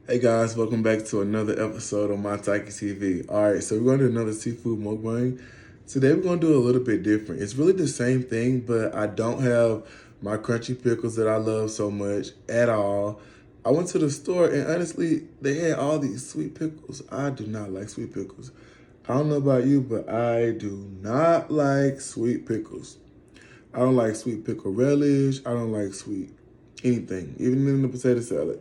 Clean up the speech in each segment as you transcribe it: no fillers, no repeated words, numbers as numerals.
Hey guys, welcome back to another episode of My Taiki TV. Alright, so we're gonna do another seafood mukbang. Today we're gonna do a little bit different. It's really the same thing, but I don't have my crunchy pickles that I love so much at all. I went to the store and honestly, they had all these sweet pickles. I do not like sweet pickles. I don't know about you, but I do not like sweet pickles. I don't like sweet pickle relish. I don't like sweet anything, even in the potato salad.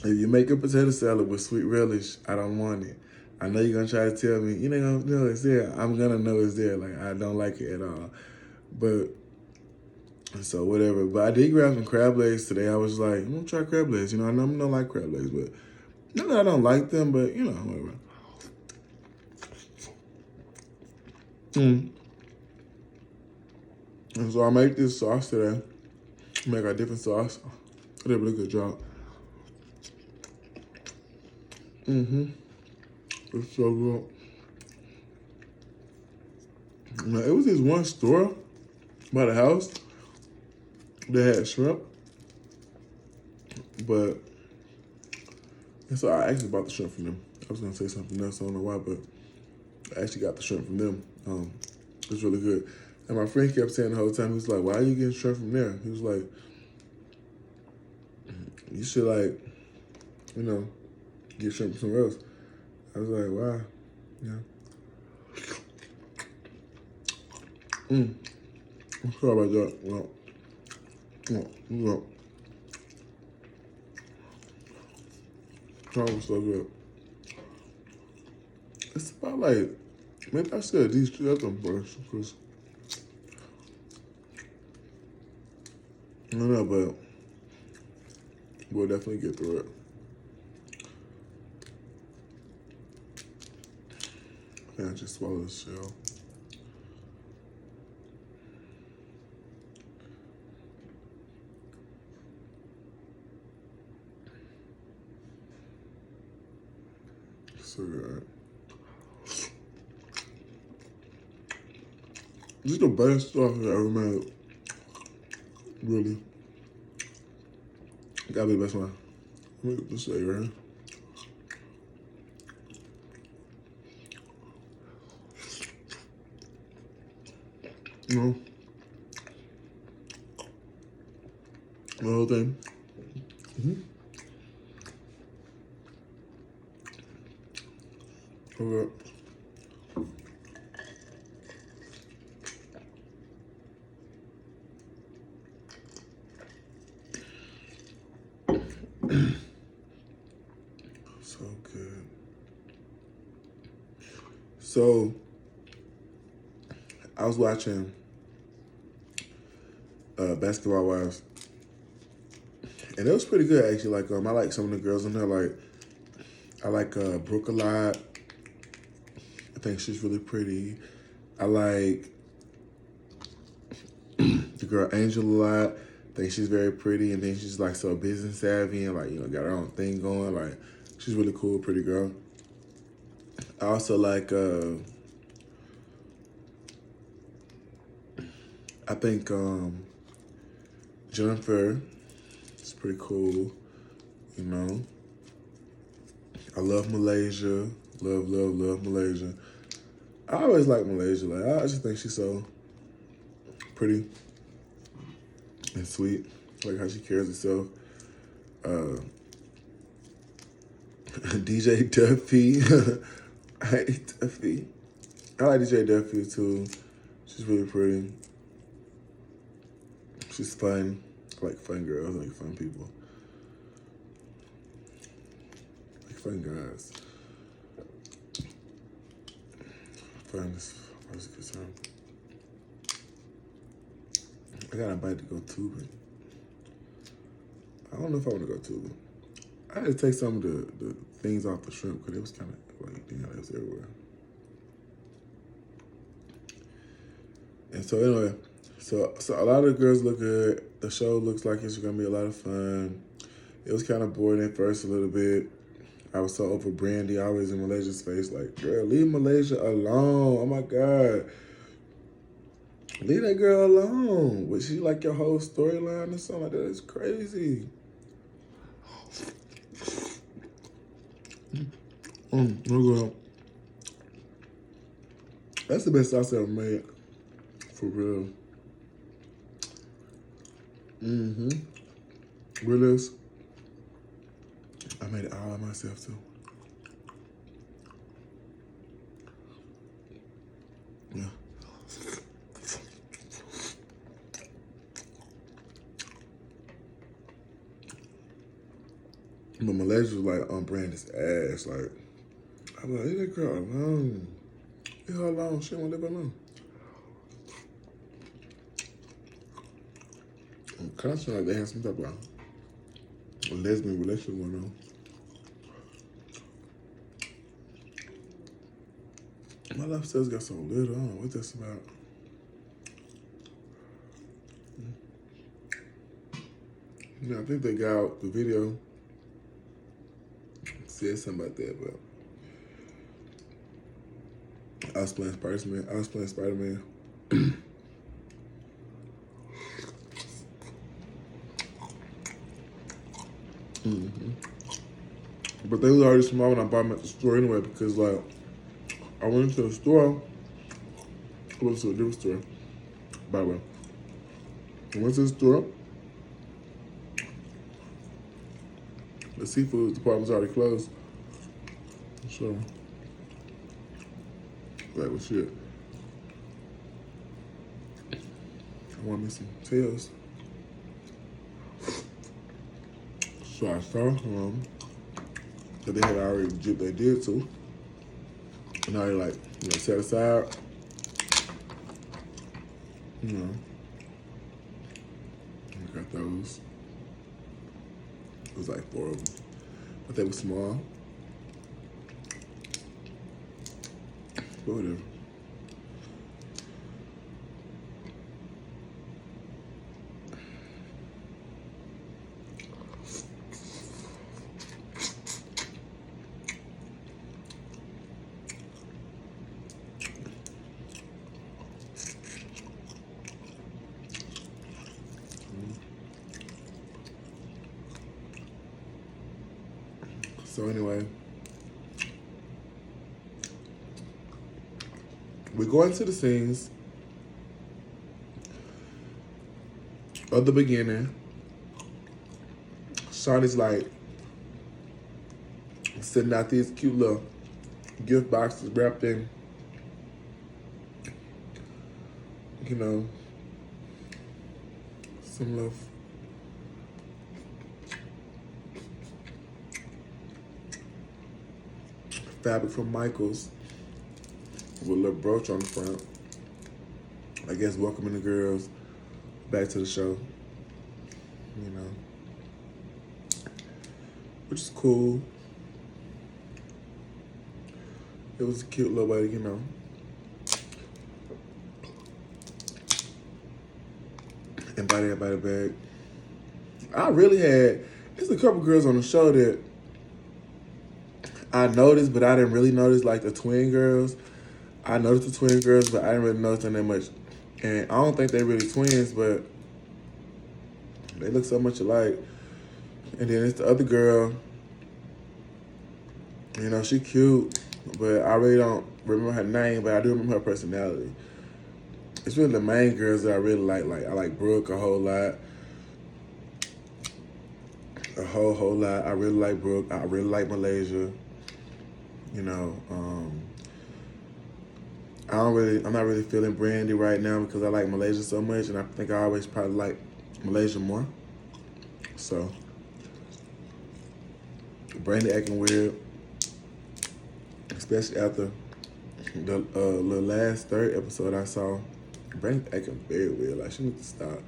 If you make a potato salad with sweet relish, I don't want it. I know you're gonna try to tell me, you know, no, it's there. I'm gonna know it's there. Like I don't like it at all. But so whatever. But I did grab some crab legs today. I was like, I'm gonna try crab legs. You know, I know I don't like crab legs, but not that I don't like them, but you know, whatever. Mm. And so I make this sauce today. Make a different sauce. I did a really good job. Mm-hmm. It's so good. Now, it was this one store by the house that had shrimp, but and so I actually bought the shrimp from them. I was gonna say something else, I don't know why, but I actually got the shrimp from them. It was really good. And my friend kept saying the whole time, he was like, why are you getting shrimp from there? He was like, you should like, you know, get shrimp from somewhere else. I was like, why? Yeah. I'm sorry about that. No. That was so good. It's about like, maybe I should have these two them first, because I don't know, but we'll definitely get through it. I think I just swallowed the shell. So good. This is the best stuff I ever made. Really. Gotta be the best one. Let me just say right here. You know, the whole thing. Okay. So good. So I was watching Basketball Wives, and it was pretty good actually. Like I like some of the girls in there. Like I like Brooke a lot. I think she's really pretty. I like the girl Angel a lot. I think she's very pretty, and then she's like so business savvy and like got her own thing going. Like she's really cool, pretty girl. I also like I think Jennifer is pretty cool. You know, I love Malaysia. Love Malaysia. I always like Malaysia. Like I just think she's so pretty and sweet. Like how she carries herself. Uh, DJ Duffy. I hate Duffy. I like DJ Duffy too. She's really pretty. She's fun. I like fun girls. I like fun people. I like fun guys. Fun is a good term. I got invited to go tubing. I don't know if I want to go tubing. I had to take some of the things off the shrimp because it was kind of like, it was everywhere. And so anyway, so a lot of the girls look good. The show looks like it's gonna be a lot of fun. It was kind of boring at first a little bit. I was so over Brandy, always in Malaysia's face, like, girl, leave Malaysia alone. Oh my God. Leave that girl alone. Was she like your whole storyline or something like that? It's crazy. No good. That's the best sauce I ever made. For real. Realist. I made it all by myself too. Yeah. But Malaysia was like on Brandon's ass. Like, I'm like, leave that girl alone. Leave her alone. She won't leave her alone. I'm constantly like they had some type of a lesbian relationship going on. My life still got so little. I don't know what that's about. You know, I think they got out the video. Said something about that, but I was playing Spider-Man. But they was already small when I bought them at the store anyway, because like I went into the store. I went to a different store, by the way. I went to the store. The seafood department's already closed. So, that was shit. I want me some tails. So I saw that they had already dipped their did too. And I like, set aside. I got those. It was like 4 of them, but they were small. But whatever. So anyway, we go into the scenes of the beginning. Shawnee's like sending out these cute little gift boxes wrapped in, some little fabric from Michael's with a little brooch on the front. I guess welcoming the girls back to the show, which is cool. It was a cute little way, invite everybody back. I really there's a couple girls on the show that I noticed, but I didn't really notice, like the twin girls. I noticed the twin girls, but I didn't really notice them that much. And I don't think they're really twins, but they look so much alike. And then it's the other girl. She cute, but I really don't remember her name, but I do remember her personality. It's really the main girls that I really like. Like, I like Brooke a whole lot. A whole lot. I really like Brooke. I really like Malaysia. I'm not really feeling Brandy right now because I like Malaysia so much, and I think I always probably like Malaysia more. So, Brandy acting weird, especially after the last third episode I saw. Brandy acting very weird. Like, she needs to stop.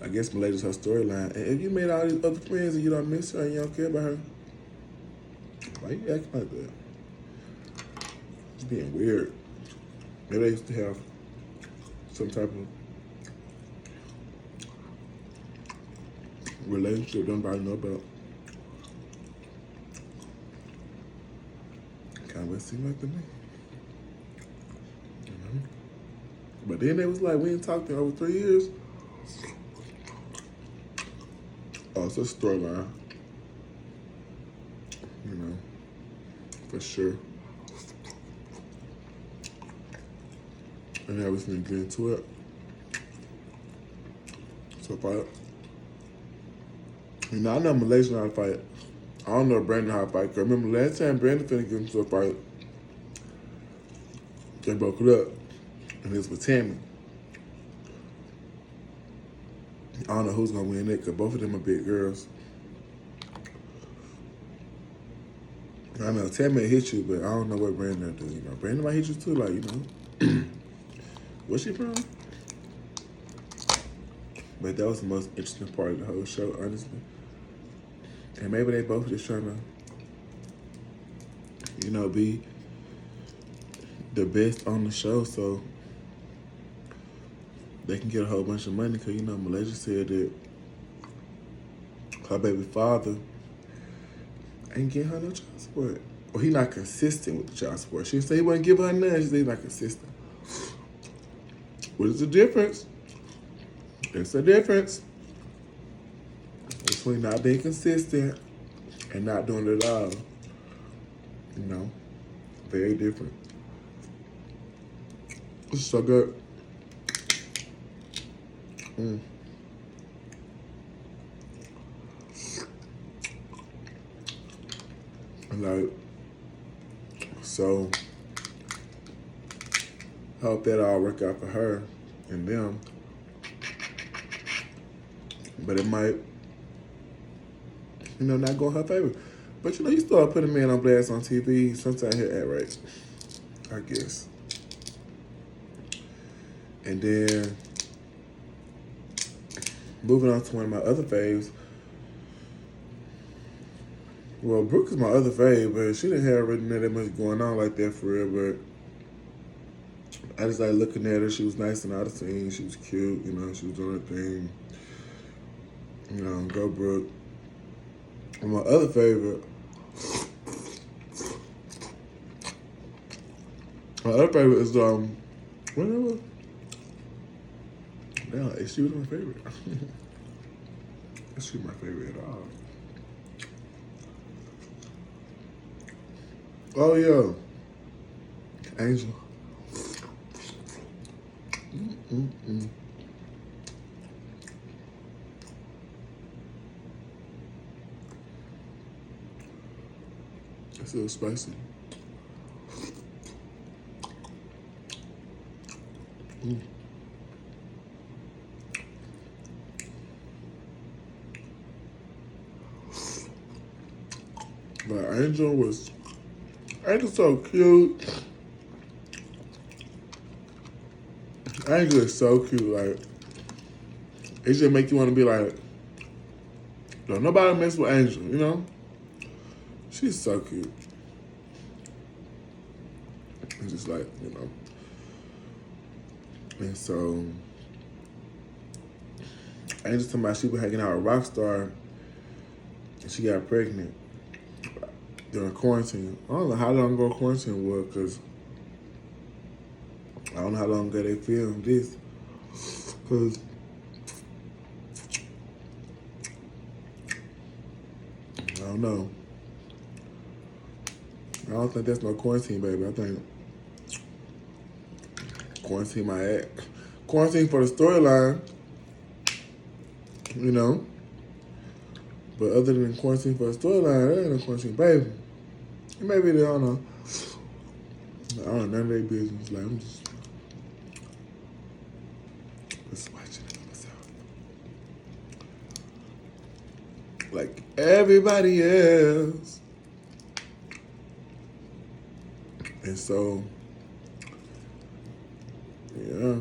I guess Malaysia's her storyline. And if you made all these other friends and you don't miss her and you don't care about her, why you acting like that? It's being weird. Maybe they used to have some type of relationship nobody know about. Kind of what it seemed like to me. But then they was like, we ain't talked in over 3 years. Oh, it's a storyline. for sure. And now we're gonna get into it. So fight. You know, I know Malaysia know how to fight. I don't know Brandon how to fight. Cause remember last time Brandon finna get into a fight, they broke it up. And it was with Tammy. I don't know who's gonna win it, because both of them are big girls. I know Tammy hit you, but I don't know what Brandon do. You know, Brandon might hit you too, like, you know. Where's she from? But that was the most interesting part of the whole show, honestly. And maybe they both just trying to, you know, be the best on the show, so they can get a whole bunch of money. Because, you know, Malaysia said that her baby father ain't getting her no child support. Or he not consistent with the child support. She didn't say he wasn't giving her none. She said he's not consistent. What is the difference? It's a difference between not being consistent and not doing it at all. You know, very different. It's so good. Like, so, I hope that all work out for her and them. But it might, you know, not go in her favor. But, you know, you start putting a man on blast on TV, sometimes he'll act right, I guess. And then, moving on to one of my other faves. Well, Brooke is my other fave, but she didn't have really that much going on like that for real. But I just like looking at her. She was nice and out of scene. She was cute, you know. She was doing her thing. You know, go Brooke. And my other favorite is whatever. Yeah, she was my favorite. She was my favorite at all. Oh yeah, Angel. It's a little spicy. But Angel's so cute. Angel is so cute. Like, it just make you want to be like, don't nobody mess with Angel, you know? She's so cute. It's just like, you know. And so, Angel talking about she was hanging out with Rockstar and she got pregnant during quarantine. I don't know how long ago quarantine was, because I don't know how long ago they filmed this. Because I don't know. I don't think that's no quarantine, baby. I think quarantine my act. Quarantine for the storyline, you know. But other than quarantine for the storyline, that ain't no quarantine, baby. And maybe they don't know. I don't know none of their business. Like, I'm just watching it myself. Like everybody else. And so, yeah.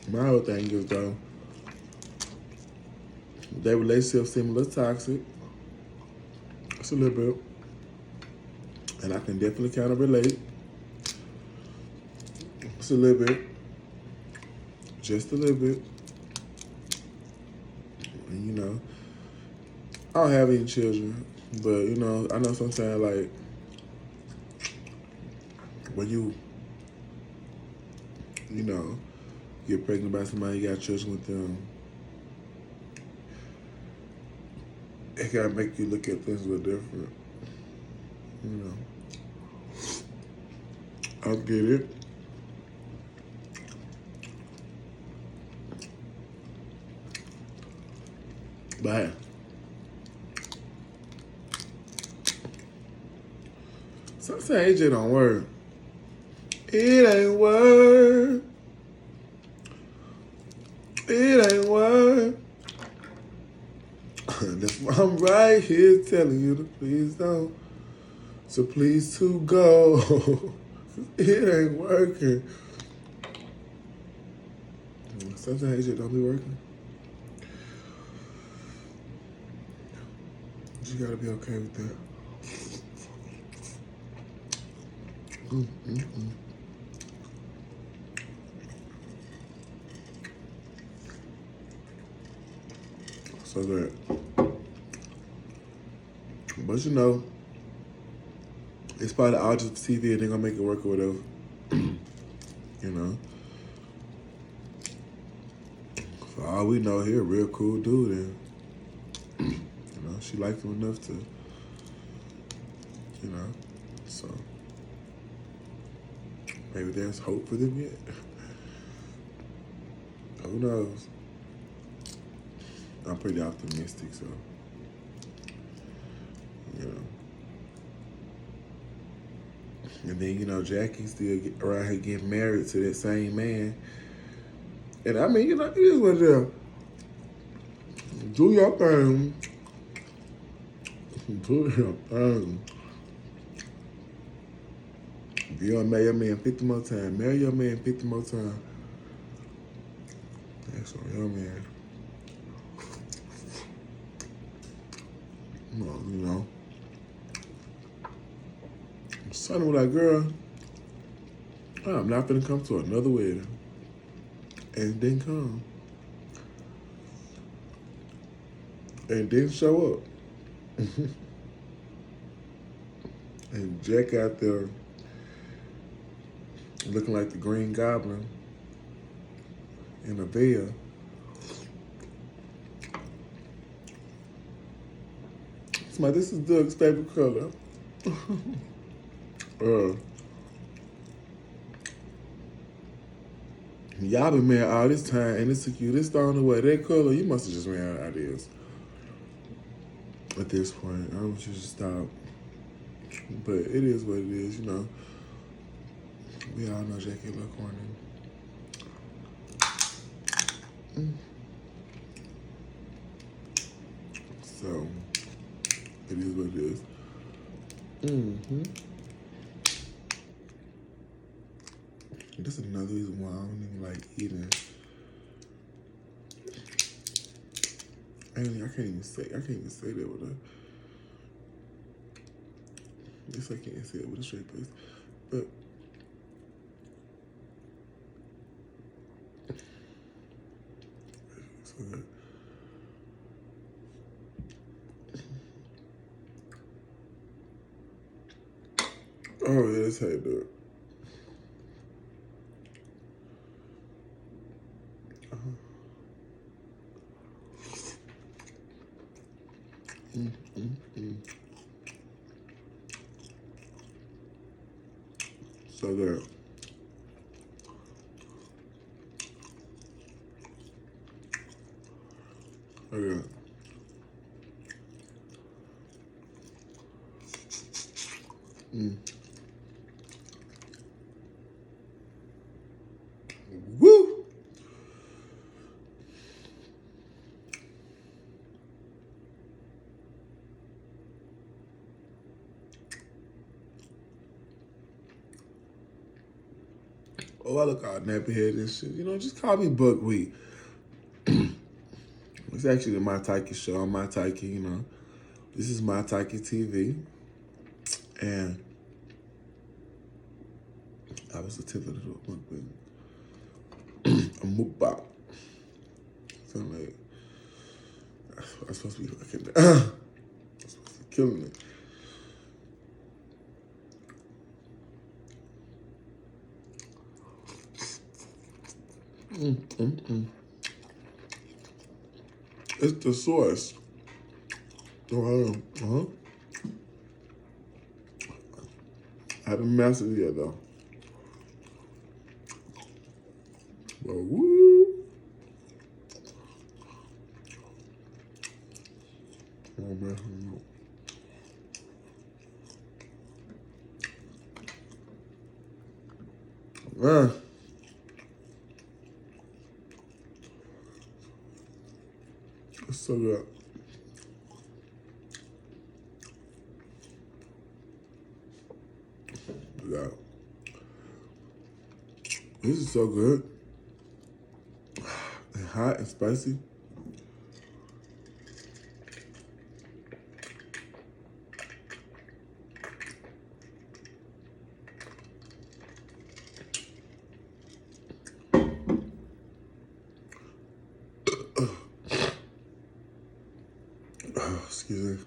My whole thing is, though, their relationship seems a little toxic. It's a little bit. And I can definitely kind of relate. It's a little bit. Just a little bit. And, you know, I don't have any children. But, you know, I know sometimes, like, when you know, get pregnant by somebody, you got children with them, it gotta make you look at things a little different. You know, I get it. But sometimes it just don't work. It ain't work. It ain't work. That's why I'm right here telling you to please don't. So please to go. It ain't working. Sometimes it don't be working. You gotta be okay with that. So good. But you know, it's part of the TV and they're gonna make it work or whatever. You know. For all we know, he a real cool dude and you know, she liked him enough to, you know, so maybe there's hope for them yet. Who knows? I'm pretty optimistic, so, you know. And then, you know, Jackie's still around here getting married to that same man. And I mean, you know, it is what it is. Do your thing. Do your thing. If you don't marry your man 50 more times, marry your man 50 more times. That's on your man. Well, you know. Son was like, girl, I'm not gonna come to another wedding. And it didn't come. And it didn't show up. And Jack out there looking like the Green Goblin in a veil. It's like, this is Doug's favorite color. Y'all been married all this time and it took you this long to wear that color. You must have just ran out of ideas. At this point, I want you to stop. But it is what it is, you know. We all know Jackie look corny. So, it is what it is. This is another reason why I don't even like eating. I can't even say that with a. Yes, I can't say it with a straight face, but. So good. Oh yeah, that's how you do it. So good. So good. Woo! Oh, I look all nappy head and shit. You know, just call me Buckwheat. It's actually the My Taiki show. I'm My Taiki, you know. This is My Taiki TV. And I was attempting to do a mukbang. A mukbang. So I'm like, I'm supposed to be looking at I'm supposed to be killing it. It's the sauce. Uh-huh. I haven't mastered it yet, though. But woo! Oh, man. Man. It's so good. Yeah. This is so good. And hot and spicy. Oh, excuse me.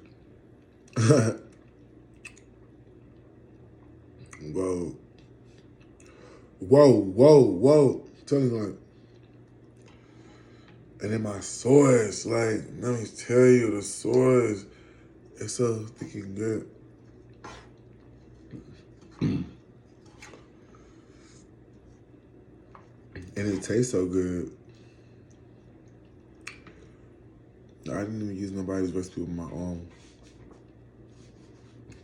Whoa. Whoa. Tell me like, and then my sauce, like, let me tell you, the sauce, it's so thick and good. And it tastes so good. I didn't even use nobody's recipe with my own.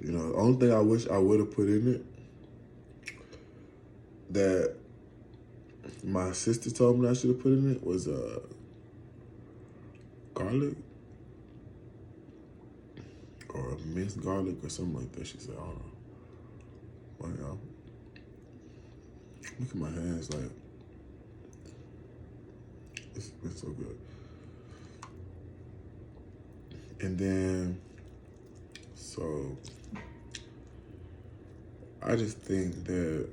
You know, the only thing I wish I would have put in it that my sister told me I should have put in it was garlic or minced garlic or something like that. She said, I don't know. But yeah, look at my hands, like it's been so good. And then, so I just think that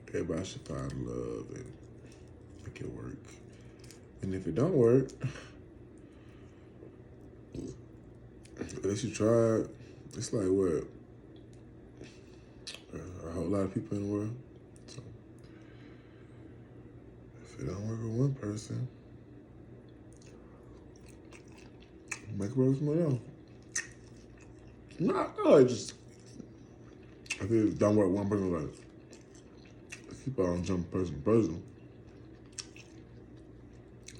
everybody should find love and make it work. And if it don't work, at least you tried. It's like what? A whole lot of people in the world. So if it don't work with one person, make it work with someone else. No, just if it don't work with one person, like keep on jumping person to person.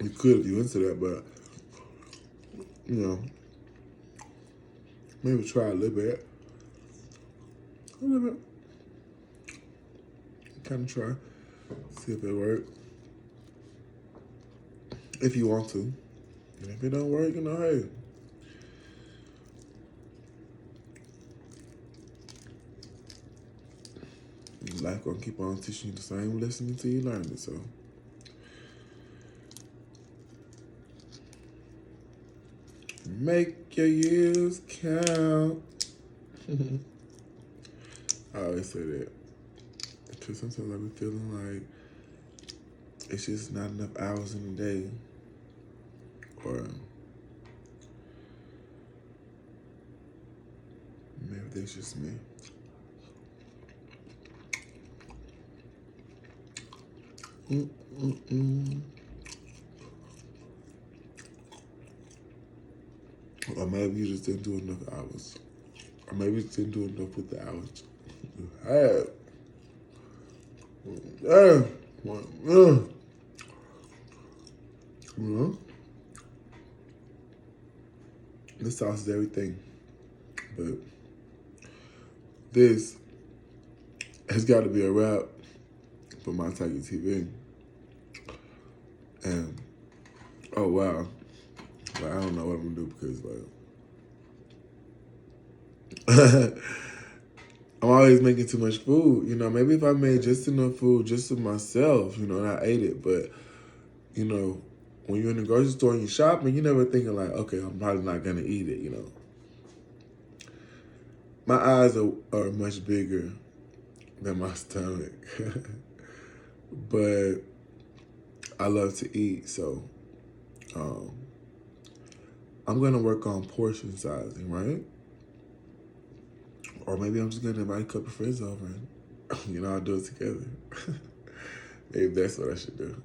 You could if you into that, but you know, maybe try a little bit. A little bit. Kind of try. See if it works. If you want to. And if it don't work, you know, hey. Life gonna keep on teaching you the same lesson until you learn it, so. Make your years count. I always say that. Because sometimes I be feeling like it's just not enough hours in the day. Or maybe that's just me. Or maybe you just didn't do enough hours. Or maybe you just didn't do enough with the hours you had. You know? This sauce is everything. But this has got to be a wrap for my Tiger TV. And, oh wow. But I don't know what I'm gonna do because like I'm always making too much food. You know, maybe if I made just enough food just for myself, you know, and I ate it, but you know, when you're in the grocery store and you're shopping, you're never thinking like, okay, I'm probably not gonna eat it, you know. My eyes are much bigger than my stomach. But I love to eat, so I'm gonna work on portion sizing, right? Or maybe I'm just gonna invite a couple friends over and, you know, I'll do it together. Maybe that's what I should do.